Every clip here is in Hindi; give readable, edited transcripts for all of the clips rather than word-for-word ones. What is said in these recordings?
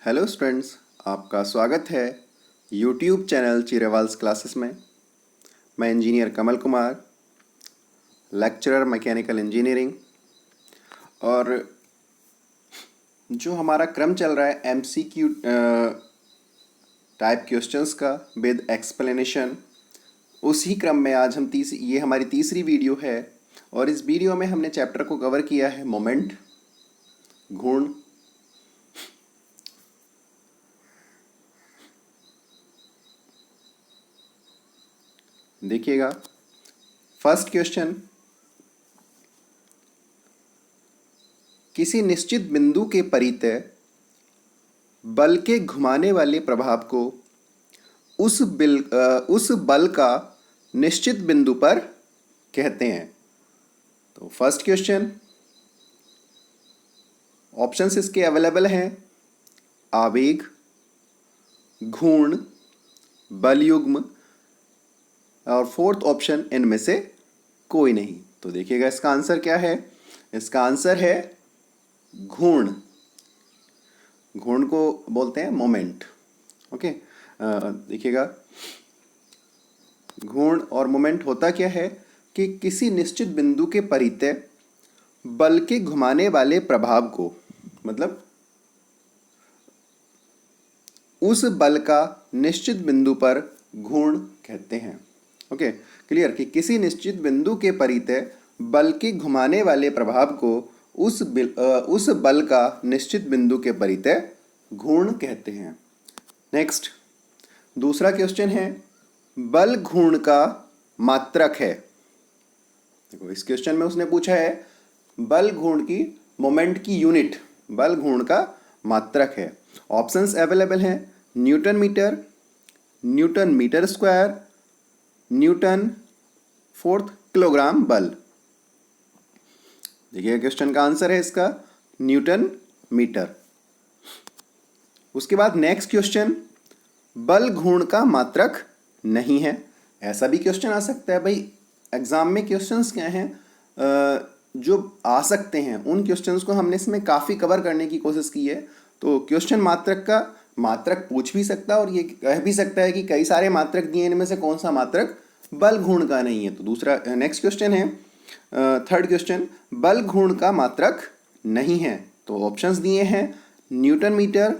हेलो स्टूडेंट्स, आपका स्वागत है यूट्यूब चैनल चिरेवाल्स क्लासेस में। मैं engineer Kamal Kumar, lecturer mechanical engineering. और जो हमारा क्रम चल रहा है एमसीक्यू टाइप क्वेश्चंस का विद एक्सप्लेनेशन, उसी क्रम में आज हम ये हमारी तीसरी वीडियो है। और इस वीडियो में हमने चैप्टर को कवर किया है मोमेंट, घूर्ण। देखिएगा फर्स्ट क्वेश्चन, किसी निश्चित बिंदु के परितः बल के घुमाने वाले प्रभाव को उस बल का निश्चित बिंदु पर कहते हैं। तो फर्स्ट क्वेश्चन, ऑप्शंस इसके अवेलेबल हैं: आवेग, घूर्ण, बल युग्म, और फोर्थ ऑप्शन इनमें से कोई नहीं। तो देखिएगा इसका आंसर क्या है। इसका आंसर है घूर्ण। घूर्ण को बोलते हैं मोमेंट। ओके, देखिएगा घूर्ण और मोमेंट होता क्या है कि किसी निश्चित बिंदु के परितः बल के घुमाने वाले प्रभाव को, मतलब उस बल का निश्चित बिंदु पर घूर्ण कहते हैं। ओके, क्लियर कि किसी निश्चित बिंदु के परितः बल के घुमाने वाले प्रभाव को उस बल का निश्चित बिंदु के परितः घूर्ण कहते हैं। नेक्स्ट, दूसरा क्वेश्चन है, बल घूर्ण का मात्रक है। देखो इस क्वेश्चन में उसने पूछा है बल घूर्ण की, मोमेंट की यूनिट बल घूर्ण का मात्रक है। ऑप्शंस अवेलेबल हैं: newton metre, newton metre square, newton, fourth kilogram बल। देखिए क्वेश्चन का आंसर है इसका न्यूटन मीटर। उसके बाद नेक्स्ट क्वेश्चन, बल घूर्ण का मात्रक नहीं है। ऐसा भी क्वेश्चन आ सकता है भाई। एग्जाम में क्वेश्चंस क्या हैं जो आ सकते हैं, उन क्वेश्चंस को हमने इसमें काफ़ी कवर करने की कोशिश की है। तो क्वेश्चन मात्रक का मात्रक पूछ भी सकता है और ये कह भी सकता है कि कई सारे मात्रक दिए, इनमें से कौन सा मात्रक बल घूर्ण का नहीं है। तो दूसरा नेक्स्ट क्वेश्चन है, थर्ड क्वेश्चन, बल घूर्ण का मात्रक नहीं है। तो ऑप्शंस दिए हैं: newton metre,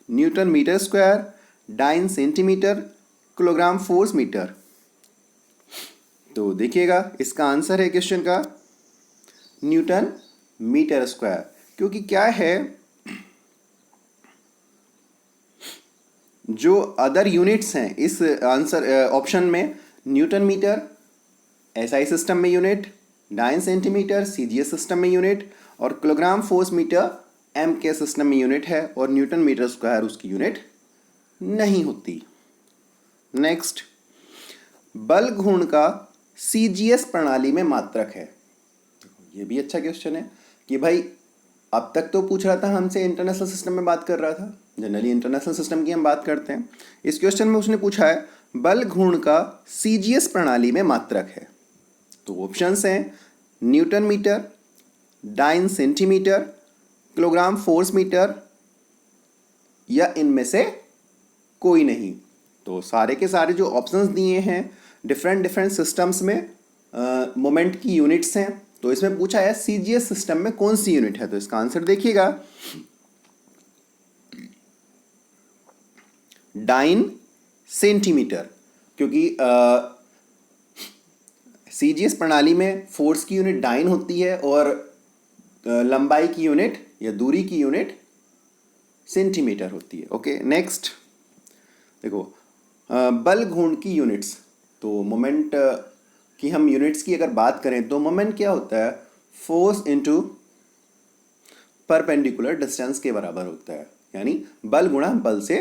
newton metre square, dyne centimetre, kilogram force metre. तो देखिएगा इसका आंसर है क्वेश्चन का न्यूटन मीटर स्क्वायर। क्योंकि क्या है, जो अदर यूनिट्स हैं इस आंसर ऑप्शन में, न्यूटन मीटर एसआई सिस्टम में unit, dyne centimetre CGS system में यूनिट, और kilogram force metre MK system में यूनिट है, और न्यूटन मीटर स्क्वायर उसकी यूनिट नहीं होती। नेक्स्ट, बल घूर्ण का सीजीएस प्रणाली में मात्रक है। ये भी अच्छा क्वेश्चन है कि भाई अब तक तो पूछ रहा था हमसे इंटरनेशनल सिस्टम में बात कर रहा था, जनरली इंटरनेशनल सिस्टम की हम बात करते हैं। इस क्वेश्चन में उसने पूछा है बल घूर्ण का सीजीएस प्रणाली में मात्रक है। तो ऑप्शंस हैं newton metre, dyne centimetre, kilogram force metre, या इनमें से कोई नहीं। तो सारे के सारे जो ऑप्शंस दिए हैं डिफरेंट डिफरेंट सिस्टम्स में मोमेंट की यूनिट्स हैं। तो इसमें पूछा है सीजीएस सिस्टम में कौन सी यूनिट है। तो इसका आंसर देखिएगा डाइन सेंटीमीटर। क्योंकि सीजीएस प्रणाली में फोर्स की यूनिट डाइन होती है और लंबाई की यूनिट या दूरी की यूनिट सेंटीमीटर होती है। ओके, नेक्स्ट देखो, बल घूर्ण की यूनिट्स। तो मोमेंट की हम यूनिट्स की अगर बात करें तो मोमेंट क्या होता है, फोर्स इनटू परपेंडिकुलर डिस्टेंस के बराबर होता है। यानी बल गुणा बल से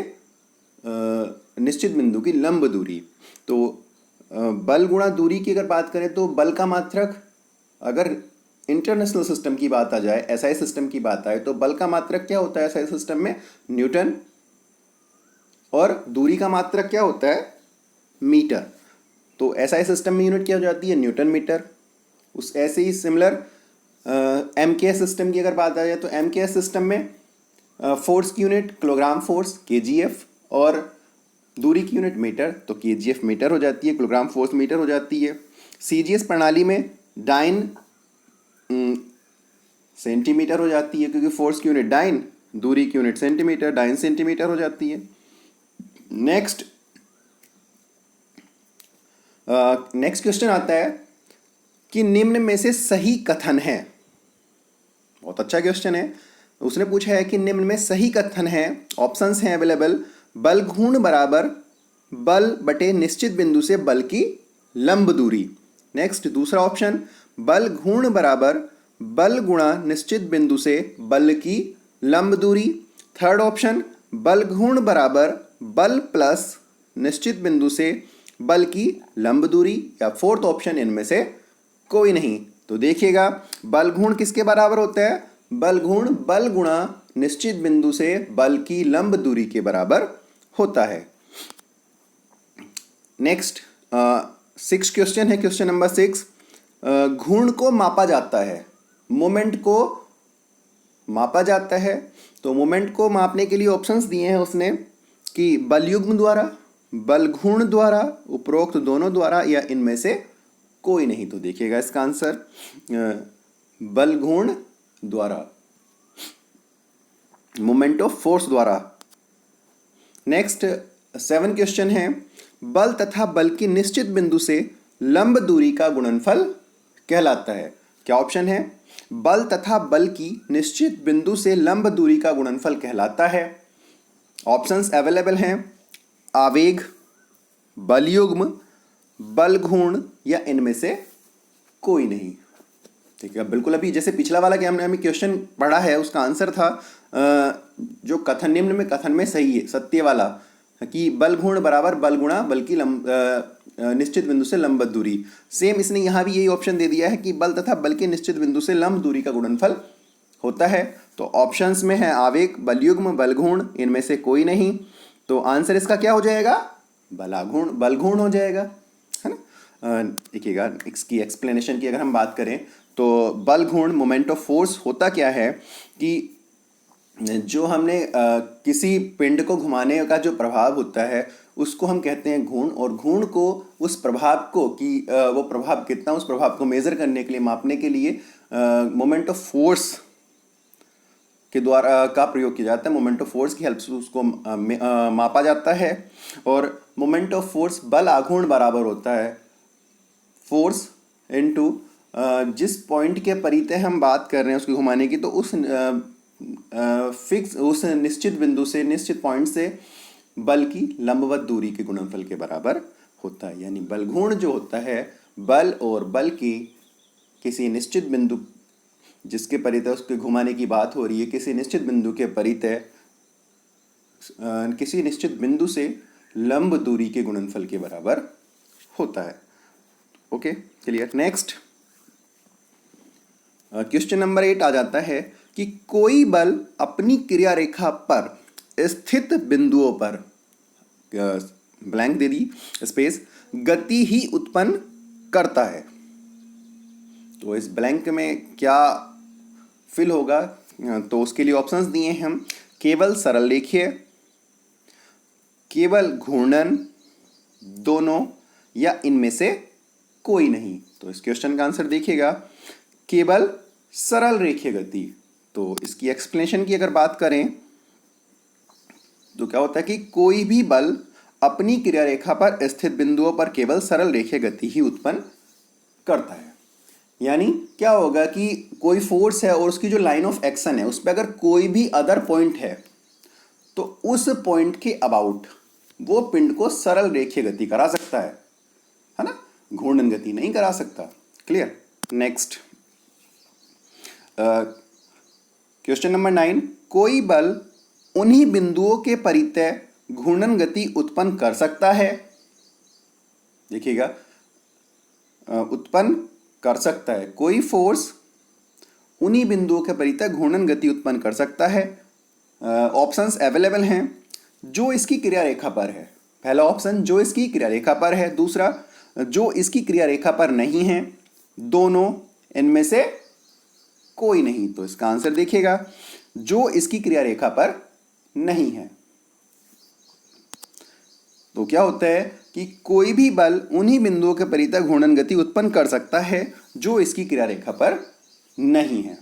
निश्चित बिंदु की लंब दूरी। तो बल गुणा दूरी की अगर बात करें तो बल का मात्रक, अगर इंटरनेशनल सिस्टम की बात आ जाए, एसआई सिस्टम की बात आए, तो बल का मात्रक क्या होता है एसआई सिस्टम में, न्यूटन, और दूरी का मात्रक क्या होता है, मीटर। तो एसआई सिस्टम में यूनिट क्या हो जाती है, न्यूटन मीटर। उस ऐसे ही सिमिलर एमकेएस सिस्टम की अगर बात आ जाए तो एमकेएस सिस्टम में फोर्स की यूनिट किलोग्राम फोर्स केजीएफ, और दूरी की यूनिट मीटर, तो केजीएफ मीटर हो जाती है, किलोग्राम फोर्स मीटर हो जाती है। सीजीएस प्रणाली में डाइन सेंटीमीटर हो जाती है, क्योंकि फोर्स की यूनिट डाइन, दूरी की यूनिट सेंटीमीटर, डाइन सेंटीमीटर हो जाती है। नेक्स्ट क्वेश्चन आता है कि निम्न में से सही कथन है। बहुत अच्छा क्वेश्चन है। उसने पूछा है कि निम्न में सही कथन है, ऑप्शंस हैं अवेलेबल। बल घूर्ण बराबर बल बटे निश्चित बिंदु से बल की लंब दूरी। नेक्स्ट दूसरा ऑप्शन, बल घूर्ण बराबर बल गुणा निश्चित बिंदु से बल की लंब दूरी। थर्ड ऑप्शन, बल घूर्ण बराबर बल प्लस निश्चित बिंदु से बल की लंब दूरी। या फोर्थ ऑप्शन, इनमें से कोई नहीं। तो देखिएगा, बल घूर्ण किसके बराबर होता है? बल घूर्ण बल गुणा निश्चित बिंदु से बल की लंब दूरी के बराबर होता है। नेक्स्ट 6 क्वेश्चन है, क्वेश्चन नंबर 6। घूर्ण को मापा जाता है, मोमेंट को मापा जाता है। तो मोमेंट को मापने के लिए ऑप्शंस दिए हैं उसने कि बल युग्म द्वारा, बल घूर्ण द्वारा, उपरोक्त दोनों द्वारा, या इनमें से कोई नहीं। तो देखिएगा इसका आंसर बल घूर्ण द्वारा, मोमेंट ऑफ फोर्स द्वारा। नेक्स्ट 7 क्वेश्चन है, बल तथा बल की निश्चित बिंदु से लंब दूरी का गुणनफल कहलाता है। क्या ऑप्शन है? बल तथा बल की निश्चित बिंदु से लंब दूरी का गुणनफल कहलाता है। ऑप्शंस अवेलेबल हैं, आवेग, बल युग्म, बल घूर्ण, या इनमें से कोई नहीं। ठीक है, बिल्कुल अभी जैसे पिछला वाला कि हमने अभी क्वेश्चन पढ़ा है, उसका आंसर था जो कथन निम्न में कथन में सही है, सत्य वाला, कि बल घूर्ण बराबर बल गुणा बल की निश्चित बिंदु से लंबवत दूरी। सेम इसने यहाँ भी यही ऑप्शन दे दिया है कि बल तथा बल की निश्चित बिंदु से लंब दूरी का गुणनफल होता है। तो ऑप्शंस में है आवेग, बल युग्म, बल घूर्ण, इनमें से कोई नहीं। तो आंसर इसका क्या हो जाएगा? बल घूर्ण हो जाएगा, है ना। देखिएगा, इसकी एक्सप्लेनेशन की अगर हम बात करें तो बल घूर्ण, मोमेंट ऑफ फोर्स, होता क्या है कि जो हमने किसी पिंड को घुमाने का जो प्रभाव होता है उसको हम कहते हैं घूर्ण। और घूर्ण को, उस प्रभाव को, कि वो प्रभाव कितना, उस प्रभाव को मेजर करने के लिए, मापने के लिए मोमेंट ऑफ फोर्स के द्वारा का प्रयोग किया जाता है। मोमेंट ऑफ फोर्स की हेल्प से उसको मापा जाता है। और मोमेंट ऑफ फोर्स बल आघूर्ण बराबर होता है फोर्स इनटू जिस पॉइंट के परितः हम बात कर रहे हैं उसको घुमाने की, तो उस उस निश्चित बिंदु से, निश्चित पॉइंट से बल की लंबवत दूरी के गुणनफल के बराबर होता है। यानी बल घूर्ण जो होता है, बल और बल की किसी निश्चित बिंदु जिसके परितः उसके घुमाने की बात हो रही है, किसी निश्चित बिंदु के परितः किसी निश्चित बिंदु से लंब दूरी के गुणनफल के बराबर होता है। Okay, clear. Next question number 8 आ जाता है कि कोई बल अपनी क्रिया रेखा पर स्थित बिंदुओं पर, ब्लैंक दे दी स्पेस, गति ही उत्पन्न करता है। तो इस ब्लैंक में क्या फिल होगा? तो उसके लिए ऑप्शंस दिए हैं हम, केवल सरल रेखीय, केवल घूर्णन, दोनों, या इनमें से कोई नहीं। तो इस क्वेश्चन का आंसर देखिएगा, केवल सरल रेखीय गति। तो इसकी एक्सप्लेनेशन की अगर बात करें तो क्या होता है कि कोई भी बल अपनी क्रिया रेखा पर स्थित बिंदुओं पर केवल सरल रेखीय गति ही उत्पन्न करता है। यानी क्या होगा कि कोई फोर्स है और उसकी जो लाइन ऑफ एक्शन है उस पर अगर कोई भी अदर पॉइंट है तो उस पॉइंट के अबाउट वो पिंड को सरल रेखीय गति करा सकता है ना, घूर्णन गति नहीं करा सकता। क्लियर। नेक्स्ट क्वेश्चन नंबर 9, कोई बल उन्हीं बिंदुओं के परितः घूर्णन गति उत्पन्न कर सकता है। देखिएगा, उत्पन्न कर सकता है, कोई फोर्स उन्हीं बिंदुओं के परितः घूर्णन गति उत्पन्न कर सकता है। ऑप्शंस अवेलेबल हैं, जो इसकी क्रिया रेखा पर है। पहला ऑप्शन, जो इसकी क्रिया रेखा पर है। दूसरा, जो इसकी क्रिया रेखा पर नहीं है। दोनों, इनमें से कोई नहीं। तो इसका आंसर देखिएगा, जो इसकी क्रिया रेखा पर नहीं है। तो क्या होता है कि कोई भी बल उन्हीं बिंदुओं के परितः घूर्णन गति उत्पन्न कर सकता है जो इसकी क्रिया रेखा पर नहीं है।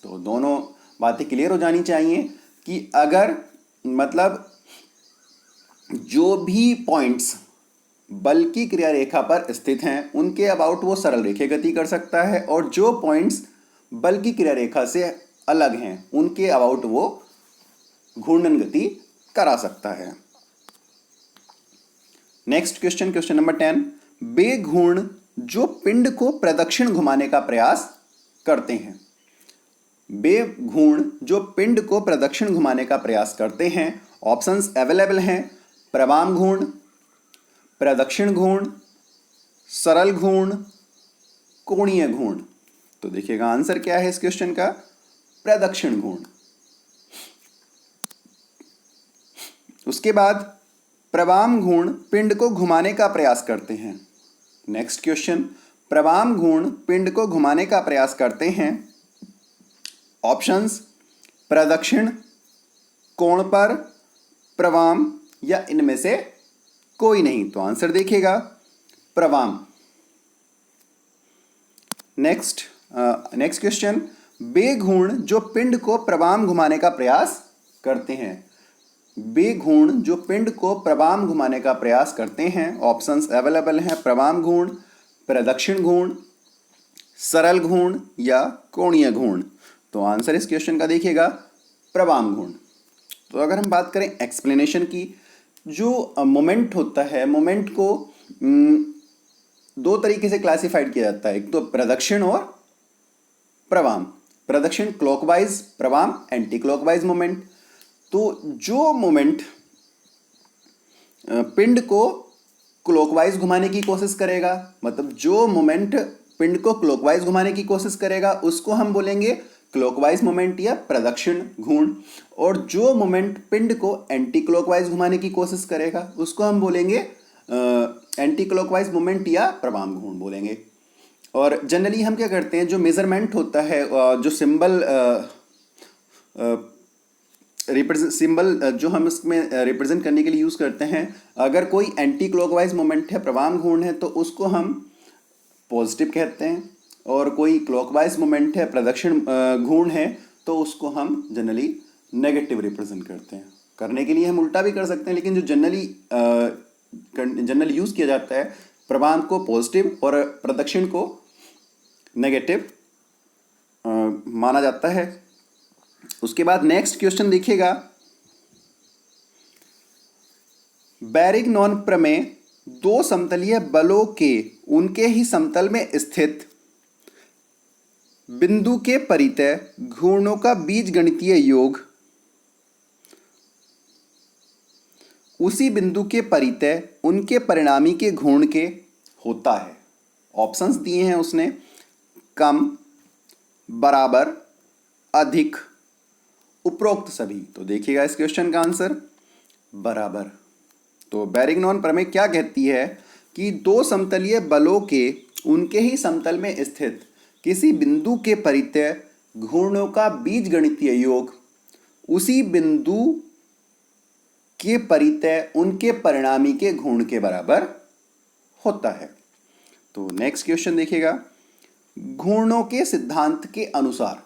तो दोनों बातें क्लियर हो जानी चाहिए कि अगर मतलब जो भी पॉइंट्स बल की क्रिया रेखा पर स्थित हैं उनके अबाउट वो सरल रेखीय गति कर सकता है, और जो पॉइंट्स बल की क्रिया रेखा से अलग हैं उनके अबाउट वो घूर्णन गति करा सकता है। Next question, question number 10। वे घूर्ण जो पिंड को प्रदक्षिण घुमाने का प्रयास करते हैं। वे घूर्ण जो पिंड को प्रदक्षिण घुमाने का प्रयास करते हैं। ऑप्शंस अवेलेबल हैं, प्रवाम घूर्ण, प्रदक्षिण घूर्ण, सरल घूर्ण, कोणीय घूर्ण। तो देखिएगा आंसर क्या है इस क्वेश्चन का, प्रदक्षिण घूर्ण। उसके बाद प्रवाम घूर्ण पिंड को घुमाने का प्रयास करते हैं। नेक्स्ट क्वेश्चन, प्रवाम घूर्ण पिंड को घुमाने का प्रयास करते हैं। ऑप्शंस प्रदक्षिण, कोण पर, प्रवाम या इनमें से कोई नहीं। तो आंसर देखिएगा प्रवाम। नेक्स्ट क्वेश्चन, वे घूर्ण जो पिंड को प्रवाम घुमाने का प्रयास करते हैं। वे घूर्ण जो पिंड को प्रवाम घुमाने का प्रयास करते हैं। ऑप्शंस अवेलेबल हैं, प्रवाम घूर्ण, प्रदक्षिण घूर्ण, सरल घूर्ण या कोणीय घूर्ण। तो आंसर इस क्वेश्चन का देखिएगा प्रवाम घूर्ण। तो अगर हम बात करें एक्सप्लेनेशन की, जो मोमेंट होता है, मोमेंट को दो तरीके से क्लासिफाइड किया जाता है, एक तो प्रदक्षिण और प्रवाम। प्रदक्षिण क्लॉकवाइज, प्रवाम एंटी क्लॉकवाइज मोमेंट। तो जो मोमेंट पिंड को क्लॉकवाइज घुमाने की कोशिश करेगा, मतलब जो मोमेंट पिंड को क्लॉकवाइज घुमाने की कोशिश करेगा उसको हम बोलेंगे क्लॉकवाइज मोमेंट या प्रदक्षिण घूर्ण, और जो मोमेंट पिंड को एंटी क्लॉकवाइज घुमाने की कोशिश करेगा उसको हम बोलेंगे एंटी क्लॉकवाइज मोमेंट या प्रवाम घूर्ण बोलेंगे। और जनरली हम क्या करते हैं, जो मेजरमेंट होता है, जो सिंबल जो हम इसमें रिप्रेजेंट करने के लिए यूज़ करते हैं, अगर कोई एंटी क्लॉकवाइज मोमेंट है, प्रवाम घूर्ण है, तो उसको हम पॉजिटिव कहते हैं, और कोई क्लॉकवाइज मोमेंट है, प्रदक्षिण घूर्ण है, तो उसको हम जनरली नेगेटिव रिप्रेजेंट करते हैं। करने के लिए हम उल्टा भी कर सकते हैं, लेकिन जो जनरली यूज़ किया जाता है, प्रवाम को पॉजिटिव और प्रदक्षिण को नेगेटिव माना जाता है। उसके बाद नेक्स्ट क्वेश्चन देखिएगा, बैरिग्नॉन प्रमेय दो समतलीय बलों के उनके ही समतल में स्थित बिंदु के परितः घूर्णों का बीजगणितीय योग उसी बिंदु के परितः उनके परिणामी के घूर्ण के होता है। ऑप्शंस दिए हैं उसने, कम, बराबर, अधिक, उपरोक्त सभी। तो देखिएगा इस क्वेश्चन का आंसर बराबर। तो बैरिग्नॉन प्रमेय क्या कहती है कि दो समतलीय बलों के उनके ही समतल में स्थित किसी बिंदु के परितः घूर्णों का बीजगणितीय योग उसी बिंदु के परितः उनके परिणामी के घूर्ण के बराबर होता है। तो नेक्स्ट क्वेश्चन देखिएगा, घूर्णों के सिद्धांत के अनुसार,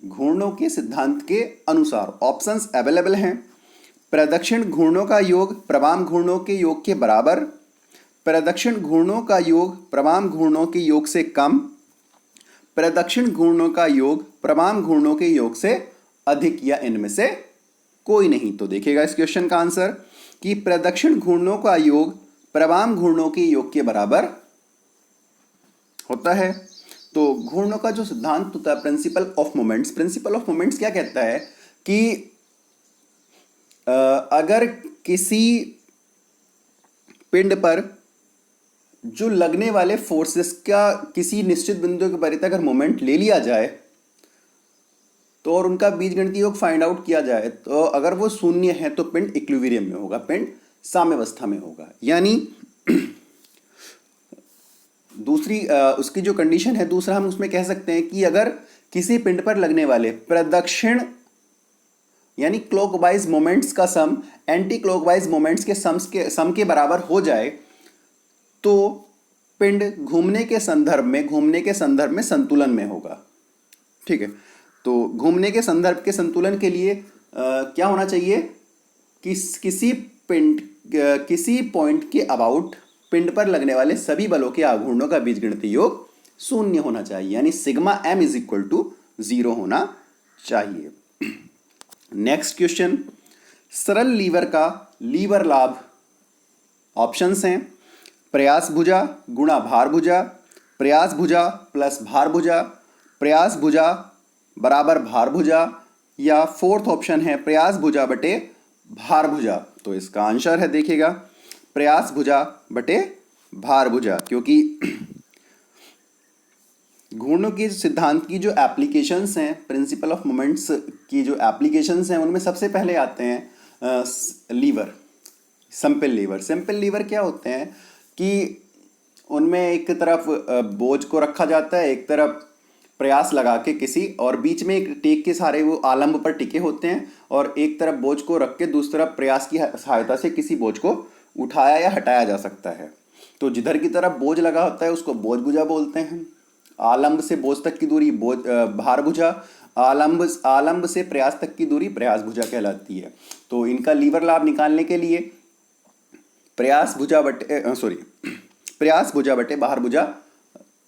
घूर्णों के सिद्धांत के अनुसार ऑप्शंस अवेलेबल हैं, प्रदक्षिण घूर्णों का योग प्रवाम घूर्णों के योग के बराबर, प्रदक्षिण घूर्णों का योग प्रवाम घूर्णों के योग से कम, प्रदक्षिण घूर्णों का योग प्रवाम घूर्णों के योग से अधिक, या इनमें से कोई नहीं। तो देखिएगा इस क्वेश्चन का आंसर कि प्रदक्षिण घूर्णों का योग प्रवाम घूर्णों के योग के बराबर होता है। तो घूर्णों का जो सिद्धांत होता है, principle of moments, principle of moments क्या कहता है कि अगर किसी पिंड पर जो लगने वाले फोर्सेस का किसी निश्चित बिंदु के परितः अगर मोमेंट ले लिया जाए तो और उनका बीजगणितीय योग फाइंड आउट किया जाए, तो अगर वो शून्य है तो पिंड इक्विलिब्रियम में होगा, पिंड साम्यावस्था में होगा। यानी दूसरी उसकी जो कंडीशन है, दूसरा हम उसमें कह सकते हैं कि अगर किसी पिंड पर लगने वाले प्रदक्षिण यानी क्लॉकवाइज मोमेंट्स का सम एंटी क्लॉकवाइज मोमेंट्स के सम के बराबर हो जाए तो पिंड घूमने के संदर्भ में संतुलन में होगा। ठीक है, तो घूमने के संदर्भ के संतुलन के लिए क्या होना चाहिए कि किसी पॉइंट के अबाउट पिंड पर लगने वाले सभी बलों के आघूर्णों का बीजगणितीय योग शून्य होना चाहिए, यानी sigma m is equal to 0 होना चाहिए। नेक्स्ट क्वेश्चन, सरल लीवर का लीवर लाभ ऑप्शंस हैं प्रयास भुजा गुणा भार भुजा, प्रयास भुजा प्लस भार भुजा, प्रयास भुजा बराबर भार भुजा, या फोर्थ ऑप्शन है प्रयास भुजा बटे भार भुजा। तो इसका आंसर है देखिएगा प्रयास भुजा बटे भार भुजा, क्योंकि घूर्णन के सिद्धांत की जो एप्लीकेशंस हैं, प्रिंसिपल ऑफ मोमेंट्स की जो एप्लीकेशंस हैं, उनमें सबसे पहले आते हैं lever, simple lever. Simple lever क्या होते हैं कि उनमें एक तरफ बोझ को रखा जाता है, एक तरफ प्रयास लगा के किसी, और बीच में एक टेक के सहारे वो आलंब पर टिके होते हैं, और एक तरफ बोझ को रख के दूसरी तरफ प्रयास की सहायता से किसी बोझ को उठाया या हटाया जा सकता है। तो जिधर की तरफ बोझ लगा होता है उसको बोझ भुजा बोलते हैं। आलंब से बोझ तक की दूरी भार भुजा, आलंब से प्रयास तक की दूरी प्रयास भुजा कहलाती है। तो इनका लीवर लाभ निकालने के लिए प्रयास भुजा बटे बाहर भुजा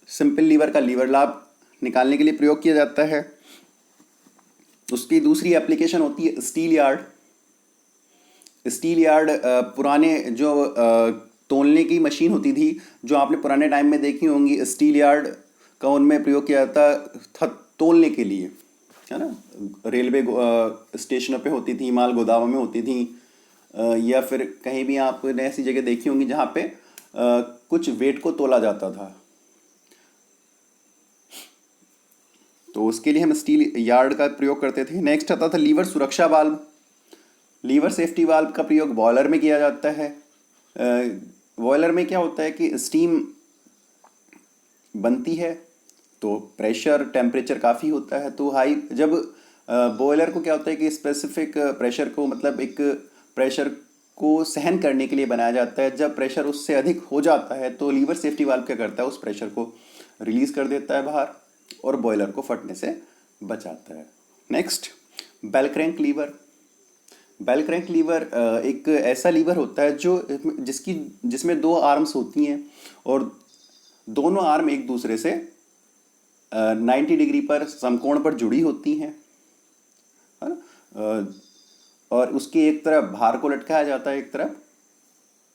सिंपल लीवर का लीवर लाभ निकालने के लिए प्रयोग किया जाता है। उसकी दूसरी एप्लीकेशन होती है स्टील यार्ड। स्टील यार्ड पुराने जो तोलने की मशीन होती थी, जो आपने पुराने टाइम में देखी होंगी, स्टील यार्ड का उनमें प्रयोग किया जाता था तोलने के लिए, है ना। रेलवे स्टेशनों पे होती थी, माल गोदामों में होती थी, या फिर कहीं भी आपने ऐसी जगह देखी होंगी जहाँ पे कुछ वेट को तोला जाता था। तो उसके लिए हम स्टील यार्ड का प्रयोग करते थे। नेक्स्ट आता था लीवर सुरक्षा वाल्व। लीवर सेफ्टी वाल्व का प्रयोग बॉयलर में किया जाता है। बॉयलर में क्या होता है कि स्टीम बनती है तो प्रेशर टेम्परेचर काफ़ी होता है, तो हाई जब बॉयलर को क्या होता है कि स्पेसिफिक प्रेशर को, मतलब एक प्रेशर को सहन करने के लिए बनाया जाता है। जब प्रेशर उससे अधिक हो जाता है तो लीवर सेफ्टी वाल्व क्या करता है, उस प्रेशर को रिलीज कर देता है बाहर और बॉयलर को फटने से बचाता है। Next, bell crank lever. Bell crank lever एक ऐसा लीवर होता है जिसमें दो आर्म्स होती हैं और दोनों आर्म एक दूसरे से 90 डिग्री पर समकोण पर जुड़ी होती हैं, है ना। और उसकी एक तरफ भार को लटकाया जाता है, एक तरफ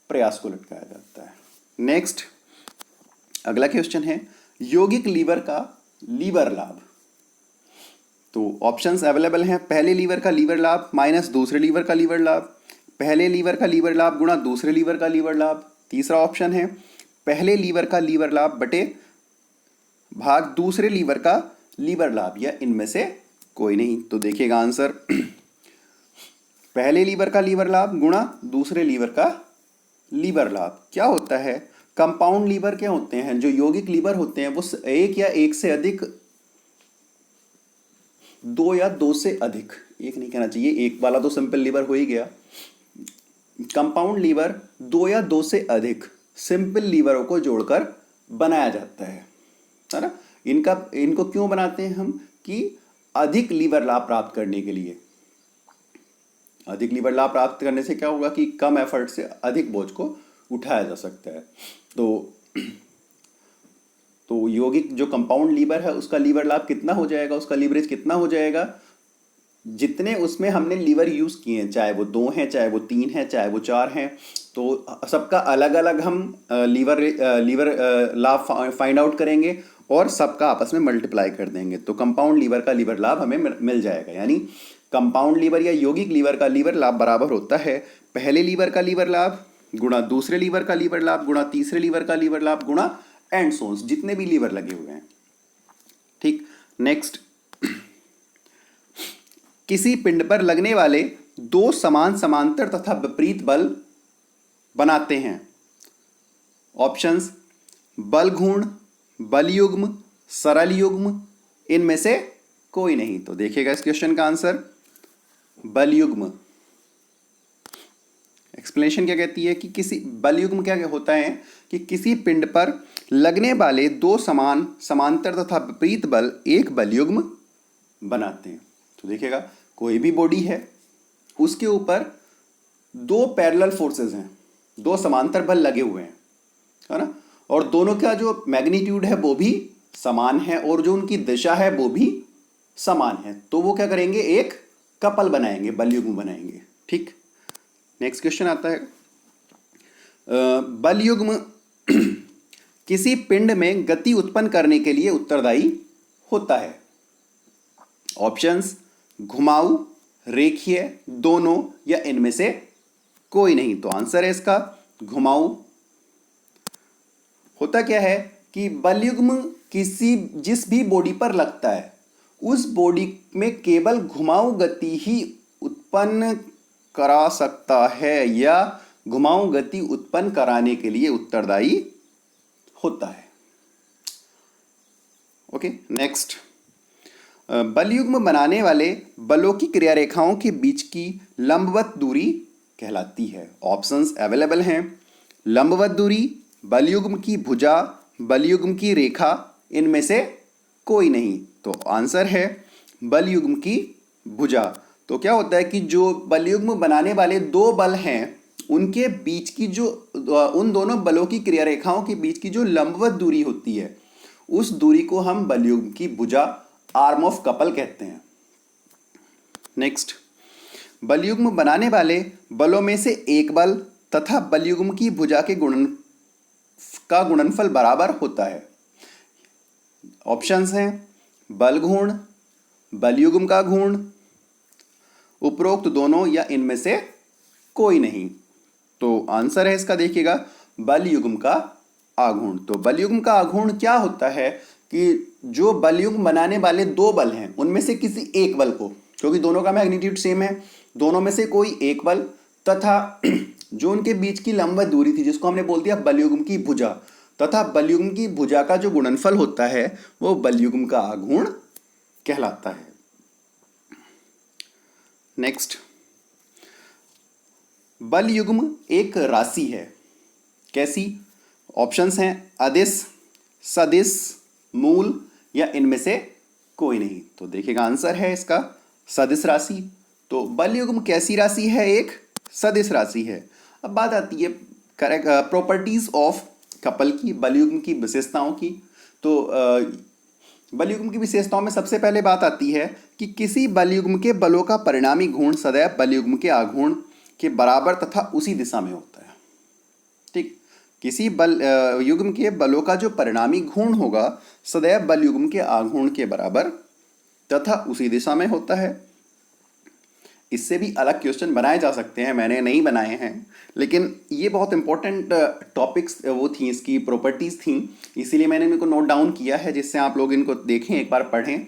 प्रयास को लटकाया जाता है। नेक्स्ट, अगला क्वेश्चन है यौगिक लीवर का लीवर लाभ। तो ऑप्शंस अवेलेबल हैं, पहले लीवर का लीवर लाभ माइनस दूसरे लीवर का लीवर लाभ, पहले लीवर का लीवर लाभ गुणा दूसरे लीवर का लीवर लाभ। तीसरा ऑप्शन है पहले लीवर का लीवर लाभ बटे भाग दूसरे लीवर का लीवर लाभ, या इनमें से कोई नहीं। तो देखिएगा आंसर पहले लीवर का लीवर लाभ गुणा दूसरे लीवर का लीवर लाभ। क्या होता है, कंपाउंड लीवर क्या होते हैं, जो यौगिक लीवर होते हैं वो एक या एक से अधिक, दो या दो से अधिक, एक नहीं कहना चाहिए, एक वाला तो सिंपल लीवर हो ही गया। कंपाउंड लीवर दो या दो से अधिक सिंपल लीवरों को जोड़कर बनाया जाता है ना। इनको क्यों बनाते हैं हम, कि अधिक लीवर लाभ प्राप्त करने के लिए। अधिक लीवर लाभ प्राप्त करने से क्या होगा कि कम एफर्ट से अधिक बोझ को उठाया जा सकता है। तो यौगिक जो कंपाउंड लीवर है उसका लीवर लाभ कितना हो जाएगा, उसका लीवरेज कितना हो जाएगा, जितने उसमें हमने लीवर यूज किए हैं, चाहे वो 2 हैं, चाहे वो 3 हैं, चाहे वो 4 हैं, तो सबका अलग अलग हम लीवर लाभ फाइंड आउट करेंगे और सबका आपस में मल्टीप्लाई कर देंगे। तो कंपाउंड लीवर का लीवर लाभ हमें मिल जाएगा। यानी कंपाउंड लीवर या यौगिक लीवर का लीवर लाभ बराबर होता है पहले लीवर का लीवर लाभ गुणा दूसरे लीवर का लीवर लाभ गुणा तीसरे लीवर का लीवर लाभ गुणा एंड सोन्स, जितने भी लीवर लगे हुए हैं। ठीक, नेक्स्ट, किसी पिंड पर लगने वाले दो समान समांतर तथा विपरीत बल बनाते हैं। ऑप्शंस बल घूर्ण, बल युग्म, सरल युग्म, इनमें से कोई नहीं। तो देखिएगा इस क्वेश्चन का आंसर बल युग्म। एक्सप्लेनेशन क्या कहती है कि किसी बल युग्म क्या होता है कि किसी पिंड पर लगने वाले दो समान समांतर तथा विपरीत बल एक बल युग्म बनाते हैं। तो देखिएगा कोई भी बॉडी है, उसके ऊपर दो पैरेलल फोर्सेस हैं, दो समांतर बल लगे हुए हैं, है ना, और दोनों का जो मैग्नीट्यूड है वो भी समान है और जो उनकी दिशा है वो भी समान है। तो वो क्या करेंगे, एक कपल बनाएंगे, बल युग्म बनाएंगे। ठीक, नेक्स्ट क्वेश्चन आता है बल युग्म किसी पिंड में गति उत्पन्न करने के लिए उत्तरदायी होता है। ऑप्शंस घुमाऊ, रेखीय, दोनों या इनमें से कोई नहीं। तो आंसर है इसका घुमाऊ। होता क्या है कि बल युग्म किसी जिस भी बॉडी पर लगता है उस बॉडी में केवल घुमाऊ गति ही उत्पन्न करा सकता है या घुमाऊ गति उत्पन्न कराने के लिए उत्तरदायी होता है। ओके, नेक्स्ट बल युग्म बनाने वाले बलों की क्रिया रेखाओं के बीच की लंबवत दूरी कहलाती है। ऑप्शंस अवेलेबल हैं, लंबवत दूरी, बल युग्म की भुजा, बल युग्म की रेखा, इनमें से कोई नहीं। तो आंसर है बल युग्म की भुजा। तो क्या होता है कि जो बल युग्म बनाने वाले दो बल हैं उनके बीच की जो उन दोनों बलों की क्रिया रेखाओं के बीच की जो लंबवत दूरी होती है उस दूरी को हम बल युग्म की भुजा, आर्म ऑफ कपल कहते हैं। नेक्स्ट, बल युग्म बनाने वाले बलों में से एक बल तथा बल युग्म की भुजा के गुणनफल बराबर होता है। ऑप्शंस हैं बल घूर्ण, बल युग्म का घूर्ण, उपरोक्त दोनों या इनमें से कोई नहीं। तो आंसर है इसका देखिएगा बल युग्म का आघूर्ण। तो बल युग्म का आघूर्ण क्या होता है कि जो बल युग्म बनाने वाले दो बल हैं उनमें से किसी एक बल को, क्योंकि दोनों का मैग्नीट्यूड सेम है, दोनों में से कोई एक बल तथा जो उनके बीच की लंबवत दूरी थी जिसको हमने बोल दिया बल युग्म की भुजा, तथा बल युग्म की भुजा का जो गुणनफल होता है वो बल युग्म का आघूर्ण कहलाता है। नेक्स्ट, बल युग्म एक राशि है। कैसी? ऑप्शंस हैं अदिश, सदिश, मूल या इनमें से कोई नहीं। तो देखिएगा आंसर है इसका सदिश राशि। तो बल युग्म कैसी राशि है? एक सदिश राशि है। अब बात आती है करेक्ट प्रॉपर्टीज ऑफ कपल की, बल युग्म की विशेषताओं की। तो बल युग्म की विशेषताओं में सबसे पहले बात आती है कि किसी बल युग्म के बलों का परिणामी घूर्ण सदैव बल युग्म के आघूर्ण के बराबर तथा उसी दिशा में होता है। ठीक, किसी बल युग्म के बलों का जो परिणामी घूर्ण होगा सदैव बल युग्म के आघूर्ण के बराबर तथा उसी दिशा में होता है। इससे भी अलग क्वेश्चन बनाए जा सकते हैं, मैंने नहीं बनाए हैं, लेकिन ये बहुत इंपॉर्टेंट टॉपिक्स वो थी, इसकी प्रॉपर्टीज़ थी, इसीलिए मैंने इनको नोट डाउन किया है जिससे आप लोग इनको देखें, एक बार पढ़ें।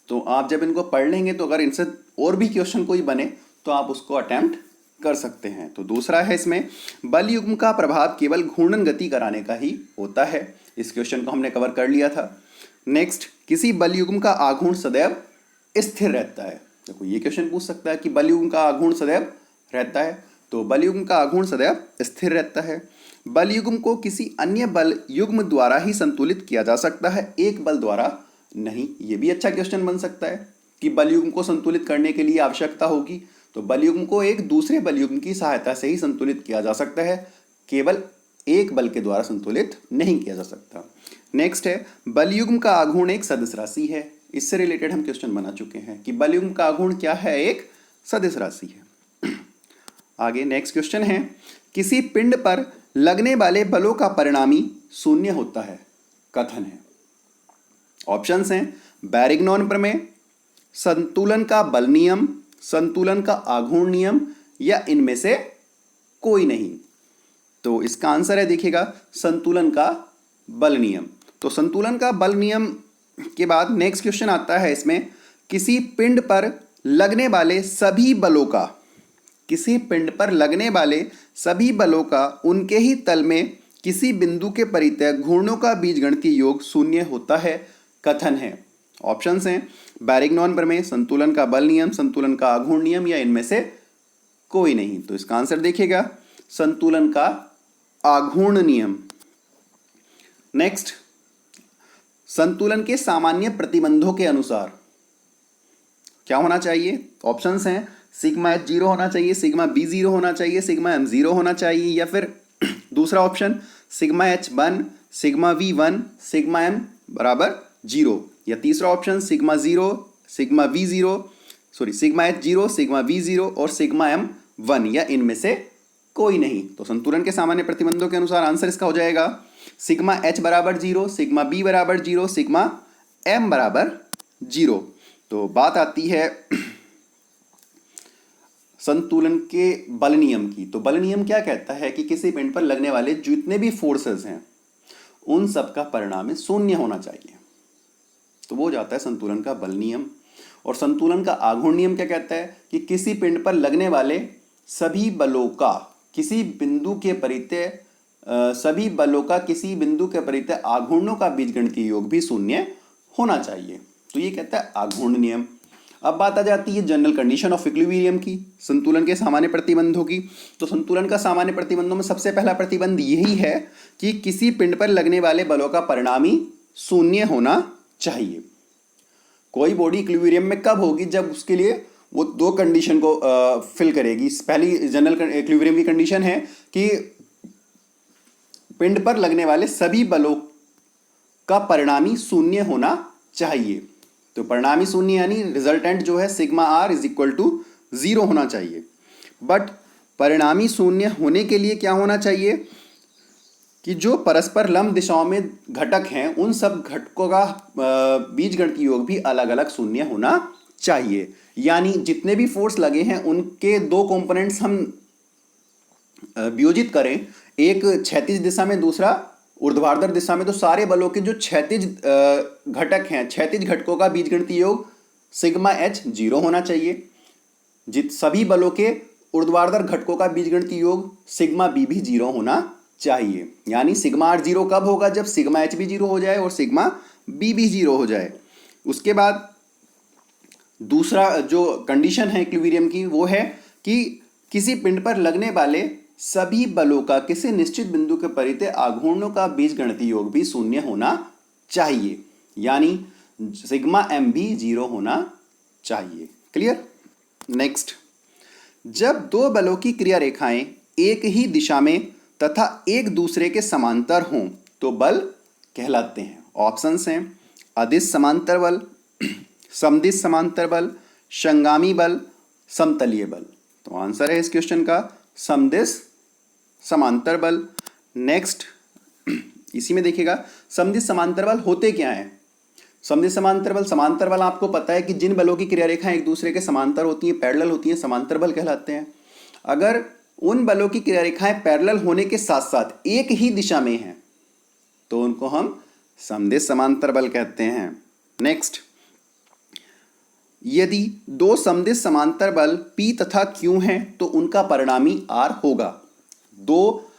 तो आप जब इनको पढ़ लेंगे तो अगर इनसे और भी क्वेश्चन कोई बने तो आप उसको अटैम्प्ट कर सकते हैं। तो दूसरा है इसमें बल युग्म का प्रभाव केवल घूर्णन गति कराने का ही होता है। इस क्वेश्चन को हमने कवर कर लिया था। नेक्स्ट, किसी बल युग्म का आघूर्ण सदैव स्थिर रहता है। देखो ये क्वेश्चन पूछ सकता है कि बल युग्म का आघूर्ण सदैव रहता है, तो बल युग्म का आघूर्ण सदैव स्थिर रहता है। बल युग्म को किसी अन्य बल युग्म द्वारा ही संतुलित किया जा सकता है, एक बल द्वारा नहीं। ये भी अच्छा क्वेश्चन बन सकता है कि बल युग्म को संतुलित करने के लिए आवश्यकता होगी, तो बल युग्म को एक दूसरे बल युग्म की सहायता से ही संतुलित किया जा सकता है, केवल एक बल के द्वारा संतुलित नहीं किया जा सकता। नेक्स्ट है बल युग्म का आघूर्ण एक सदिश राशि है। इससे रिलेटेड हम क्वेश्चन बना चुके हैं कि बल युग्म का आघूर्ण क्या है, एक सदिश राशि है। आगे नेक्स्ट क्वेश्चन है किसी पिंड पर लगने वाले बलों का परिणामी शून्य होता है, कथन है। ऑप्शंस हैं बैरिग्नॉन प्रमेय, संतुलन का बल नियम, संतुलन का आघूर्ण नियम या इनमें से कोई नहीं। तो इसका आंसर है देखिएगा संतुलन का बल नियम। तो संतुलन का बल नियम के बाद नेक्स्ट क्वेश्चन आता है इसमें किसी पिंड पर लगने वाले सभी बलों का, किसी पिंड पर लगने वाले सभी बलों का उनके ही तल में किसी बिंदु के परितः घूर्णों का बीजगणितीय योग शून्य होता है कथन है। ऑप्शंस हैं बैरिग्नॉन प्रमेय, संतुलन का बल नियम, संतुलन का आघूर्ण नियम या इनमें से कोई नहीं। तो इसका आंसर देखिएगा संतुलन का आघूर्ण नियम। नेक्स्ट, संतुलन के सामान्य प्रतिबंधों के अनुसार क्या होना चाहिए? ऑप्शंस हैं सिग्मा एच 0 होना चाहिए, सिग्मा बी 0 होना चाहिए, सिग्मा एम 0 होना चाहिए, या फिर दूसरा option sigma H 1, sigma V 1, sigma M बराबर 0, या तीसरा option sigma 0, sigma V 0, sorry sigma H 0, sigma V 0 और सिग्मा एम 1 या इनमें से कोई नहीं। तो संतुलन के सामान्य प्रतिबंधों के अनुसार आंसर इसका हो जाएगा सिग्मा एच बराबर 0, सिग्मा बी बराबर 0, सिग्मा एम बराबर 0। तो बात आती है संतुलन के बल नियम की। तो बल नियम क्या कहता है कि किसी पिंड पर लगने वाले जितने भी फोर्सेस हैं उन सब का परिणामी शून्य होना चाहिए। तो वो जाता है संतुलन का बल नियम। और संतुलन का आघूर्ण नियम क्या कहता है कि किसी पिंड पर लगने वाले सभी बलों का किसी बिंदु के परितः किसी बिंदु के परितः आघूर्णों का बीजगणितीय योग भी शून्य होना चाहिए। तो ये कहता है आघूर्ण नियम। अब बात आ जाती है जनरल कंडीशन ऑफ इक्विलिब्रियम की, संतुलन के सामान्य प्रतिबंधों की। तो संतुलन का सामान्य प्रतिबंधों में सबसे पहला प्रतिबंध यही है कि किसी पिंड पर लगने वाले बलों का परिणामी शून्य होना चाहिए। कोई बॉडी इक्विलिब्रियम में कब होगी? जब उसके लिए वो दो कंडीशन को फिल करेगी। पहली जनरल इक्विलिब्रियम की कंडीशन है कि पिंड पर लगने वाले सभी बलों का परिणामी शून्य होना चाहिए। तो परिणामी शून्य यानी रिजल्टेंट जो है sigma R is equal to 0 होना चाहिए। बट परिणामी शून्य होने के लिए क्या होना चाहिए कि जो परस्पर लंब दिशाओं में घटक हैं उन सब घटकों का बीजगणितीय योग भी अलग अलग शून्य होना चाहिए। यानी जितने भी फोर्स लगे हैं उनके दो कंपोनेंट्स हम वियोजित करें, एक क्षैतिज दिशा में दूसरा ऊर्ध्वाधर दिशा में, तो सारे बलों के जो क्षैतिज घटक हैं, क्षैतिज घटकों का बीजगणितीय योग सिग्मा एच 0 होना चाहिए। सभी बलों के ऊर्ध्वाधर घटकों का बीजगणितीय योग सिग्मा बी भी 0 होना चाहिए। यानी सिग्मा आर 0 कब होगा? जब सिग्मा एच भी 0 हो जाए और सिग्मा बी भी 0 हो जाए। उसके बाद दूसरा जो कंडीशन है इक्विलिब्रियम की वो है कि किसी पिंड पर लगने वाले सभी बलों का किसी निश्चित बिंदु के परितः आघूर्णों का बीजगणितीय योग भी शून्य होना चाहिए। यानी सिग्मा एम भी 0 होना चाहिए। क्लियर? नेक्स्ट, जब दो बलों की क्रिया रेखाएं एक ही दिशा में तथा एक दूसरे के समांतर हों तो बल कहलाते हैं। ऑप्शंस हैं अदिश समांतर बल, समदिश समांतर बल, संगामी बल, समतलीय बल। तो आंसर है इस क्वेश्चन का समदिश समांतर बल। नेक्स्ट, इसी में देखिएगा समदिश समांतर बल होते क्या हैं। समदिश समांतर बल आपको पता है कि जिन बलों की क्रिया रेखाएं एक दूसरे के समांतर होती हैं, पैरेलल होती हैं, समांतर बल कहलाते हैं। अगर उन बलों की क्रिया रेखाएं पैरेलल होने के साथ साथ एक ही दिशा में हैं तो उनको हम समदिश समांतर बल कहते हैं। नेक्स्ट, यदि दो समदिश समांतर बल P तथा Q हैं तो उनका परिणामी R होगा। दो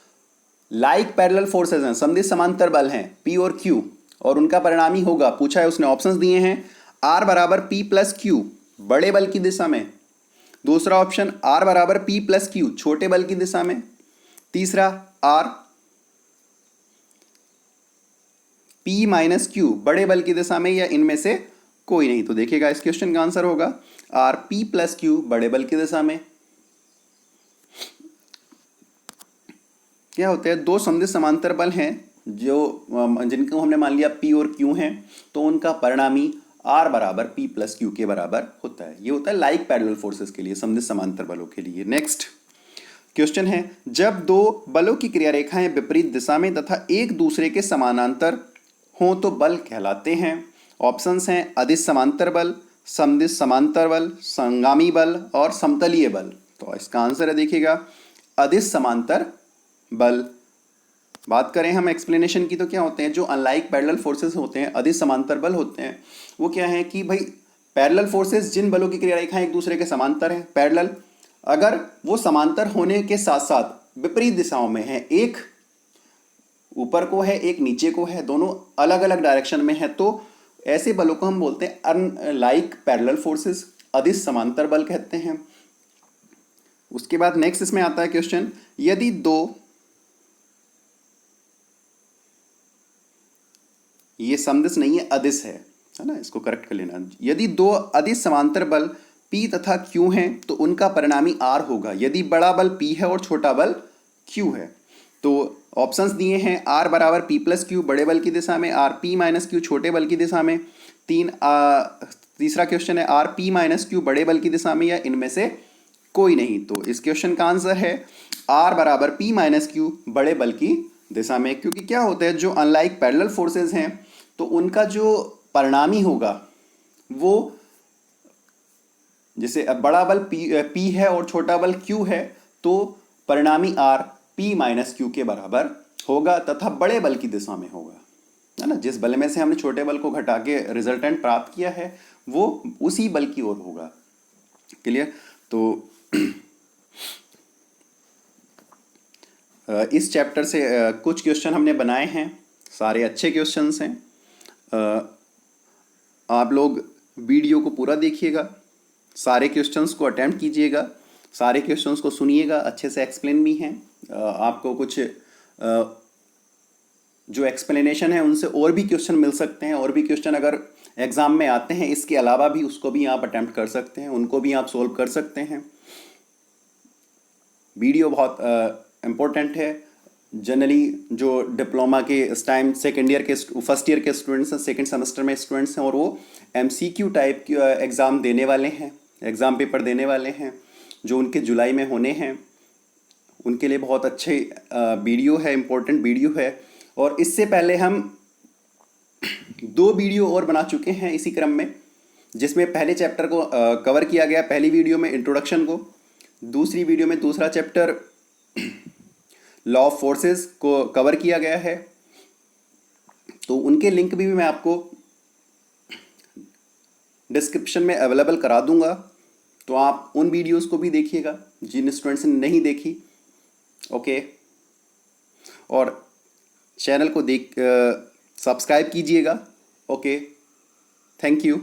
लाइक पैरेलल फोर्सेस हैं, समदिश समांतर बल हैं P और Q, और उनका परिणामी होगा, पूछा है उसने, ऑप्शंस दिए हैं R बराबर P प्लस Q बड़े बल की दिशा में, दूसरा ऑप्शन R बराबर P प्लस Q छोटे बल की दिशा में, तीसरा R P माइनस Q बड़े बल की दिशा में, या इनमें से कोई नहीं। तो देखिएगा इस क्वेश्चन का आंसर होगा R P प्लस Q बड़े बल की दिशा में। क्या होता है, दो समदिश समांतर बल हैं जो जिनको हमने मान लिया P और Q हैं, तो उनका परिणामी R बराबर P प्लस Q के बराबर होता है। ये होता है लाइक पैरेलल फोर्सेस के लिए, समदिश समांतर बलों के लिए। नेक्स्ट क्वेश्चन है, जब दो बलों की क्रिया रेखाएं विपरीत दिशा में तथा एक दूसरे के समानांतर हों तो बल कहलाते हैं। ऑप्शंस हैं अदिश समांतर बल, समदिश समांतर बल, संगामी बल और समतलीय बल। तो इसका आंसर है देखिएगा अदिश समांतर बल। बात करें हम एक्सप्लेनेशन की तो क्या होते हैं, जो अनलाइक पैरेलल फोर्सेस होते हैं, अदिश समांतर बल होते हैं, वो क्या है कि भाई पैरेलल फोर्सेस जिन बलों की क्रिया रेखाएं एक दूसरे के समांतर हैं, पैरेलल, अगर वो समांतर होने के साथ साथ विपरीत दिशाओं में है, एक ऊपर को है एक नीचे को है, दोनों अलग अलग डायरेक्शन में है, तो ऐसे बलों को हम बोलते हैं अनलाइक पैरेलल फोर्सेस, अदिश समांतर बल कहते हैं। उसके बाद नेक्स्ट इसमें आता है क्वेश्चन, यदि दो, ये समदिश नहीं है अदिश है ना, इसको करेक्ट कर लेना। यदि दो अदिश समांतर बल P तथा Q हैं तो उनका परिणामी R होगा यदि बड़ा बल P है और छोटा बल Q है। तो ऑप्शंस दिए हैं, R बराबर P प्लस Q बड़े बल की दिशा में, R P माइनस Q छोटे बल की दिशा में। तीसरा क्वेश्चन है R P माइनस Q बड़े बल की दिशा में या इनमें से कोई नहीं। तो इस क्वेश्चन का आंसर है R बराबर P माइनस Q बड़े बल की दिशा में, क्योंकि क्या होता है जो अनलाइक पैरेलल फोर्सेस हैं तो उनका जो परिणामी होगा वो, जैसे अब बड़ा बल P है और छोटा बल Q है तो परिणामी R P माइनस Q के बराबर होगा तथा बड़े बल की दिशा में होगा, है ना। जिस बल में से हमने छोटे बल को घटा के रिजल्टेंट प्राप्त किया है वो उसी बल की ओर होगा। क्लियर। तो इस चैप्टर से कुछ क्वेश्चन हमने बनाए हैं, सारे अच्छे क्वेश्चंस हैं। आप लोग वीडियो को पूरा देखिएगा, सारे क्वेश्चंस को अटेम्प्ट कीजिएगा, सारे क्वेश्चंस को सुनिएगा, अच्छे से एक्सप्लेन भी हैं। आपको कुछ जो एक्सप्लेनेशन है उनसे और भी क्वेश्चन मिल सकते हैं, और भी क्वेश्चन अगर एग्ज़ाम में आते हैं इसके अलावा भी उसको भी आप अटेम्प्ट कर सकते हैं, उनको भी आप सोल्व कर सकते हैं। वीडियो बहुत इम्पोर्टेंट है। जनरली जो डिप्लोमा के इस टाइम सेकेंड ईयर के फर्स्ट ईयर के स्टूडेंट्स हैं, सेकेंड सेमेस्टर में स्टूडेंट्स हैं और वो MCQ टाइप की एग्ज़ाम देने वाले हैं, एग्ज़ाम पेपर देने वाले हैं जो उनके जुलाई में होने हैं, उनके लिए बहुत अच्छे वीडियो है, इम्पोर्टेंट वीडियो है। और इससे पहले हम 2 वीडियो और बना चुके हैं इसी क्रम में, जिसमें पहले चैप्टर को कवर किया गया, पहली वीडियो में इंट्रोडक्शन को, दूसरी वीडियो में दूसरा चैप्टर लॉ ऑफ फोर्सेस को कवर किया गया है। तो उनके लिंक भी मैं आपको डिस्क्रिप्शन में अवेलेबल करा दूंगा, तो आप उन वीडियोस को भी देखिएगा जिन स्टूडेंट्स ने नहीं देखी। ओके। और चैनल को सब्सक्राइब कीजिएगा। Okay, thank you.